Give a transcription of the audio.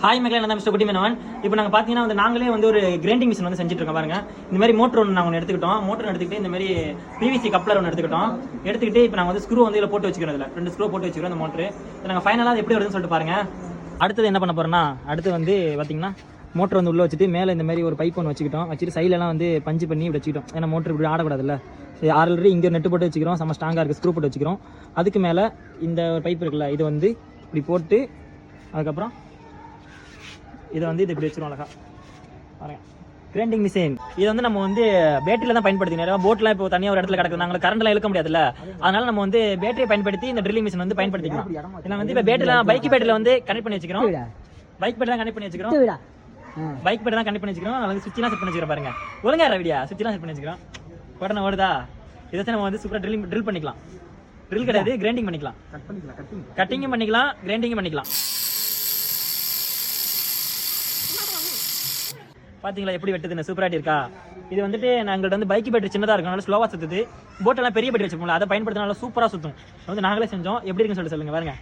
Hi மக்களே, நான் mister குட்டி மேனவன். இப்போ நாங்கள் பார்த்தீங்கன்னா வந்து நாங்களே வந்து ஒரு கிரைண்டிங் மிஷின் வந்து செஞ்சுட்டு இருக்கோம் பாருங்க. இந்த மாதிரி மோட்டர் ஒன்று நாங்கள் எடுத்துக்கிட்டோம். மோட்டர் எடுத்துக்கிட்டு இந்த மாதிரி பிவிசி கப்ளர் ஒன்று எடுத்துக்கிட்டு இப்போ நாங்கள் வந்து ஸ்க்ரூ வந்து இதில் போட்டு வச்சுக்கிறோம். இதில் 2 ஸ்க்ரூ போட்டு வச்சுக்கிறோம். இந்த மோட்டர் நாங்கள் ஃபைனலாக எப்படி வருதுன்னு சொல்லிட்டு பாருங்க. அடுத்தது என்ன பண்ண போறோம்னா, அடுத்து வந்து பார்த்தீங்கன்னா மோட்டர் வந்து உள்ளே வச்சுட்டு மேலே இந்த மாதிரி ஒரு பைப் ஒன்று வச்சுட்டு சைட்லலாம் வந்து பஞ்சு பண்ணி இப்படி வச்சுக்கிட்டோம். ஏன்னா மோட்டர் இப்படி ஆடக்கூடாதுல்ல. ஆல்ரெடி இங்கே நெட்டு போட்டு வச்சுக்கிறோம். செம்ம ஸ்ட்ராங்காக இருக்குது. ஸ்க்ரூ போட்டு வச்சுக்கிறோம். அதுக்கு மேலே இந்த ஒரு பைப் இருக்குல்ல, இது வந்து இப்படி போட்டு அதுக்கப்புறம் இதை வந்து இது இப்படி வச்சிரும். அழகா பாருங்க, கிரைண்டிங் மிஷின். இது வந்து நம்ம வந்து பேட்டரியில தான் பயன்படுத்தி, நிறைய போட்லாம் இப்போ தனியாக ஒரு இடத்துல கிடக்குது, நாங்கள் கரண்ட்லாம் இழுக்க முடியாதுல்ல. அதனால நம்ம வந்து பேட்டரியை பயன்படுத்தி இந்த ட்ரில்லிங் மிஷின் வந்து பயன்படுத்திக்கலாம். நான் வந்து இப்போ பேட்டரியில் பைக் பேட்டரியில் வந்து கனெக்ட் பண்ணி வச்சுக்கிறோம். பைக் பேட்டரி தான் கனெக்ட் பண்ணி வச்சுக்கிறோம். அதில் வந்து சுவிட்ச்லாம் செட் பண்ணி வச்சுக்கிறோம். பாருங்க, ஒழுங்கா வீடியா சுவிட்ச்லாம் செட் பண்ணி வச்சுக்கிறோம். உடனே ஓடுதா? இதை நம்ம வந்து சூப்பராக ட்ரில் பண்ணிக்கலாம். ட்ரில் கிடையாது, கிரைண்டிங் பண்ணிக்கலாம். கட்டிங்கும் பண்ணிக்கலாம், கிரைண்டிங்கும் பண்ணிக்கலாம். பாத்தீங்களா எப்படி வெட்டுதுன்னு? சூப்பராட்டி இருக்கா? இது வந்துட்டு நாங்கள்ட்ட வந்து பைக் பேட்டரி சின்னதாக இருக்கும், நல்லா ஸ்லோவாக சுற்றுது. போட்டெல்லாம் பெரிய பேட்டரி வச்சுக்கோங்களா, அதை பயன்படுத்தினால சூப்பராக சுற்றும். வந்து நாங்களே செஞ்சோம். எப்படி இருக்குன்னு சொல்லிட்டு சொல்லுங்க பாருங்க.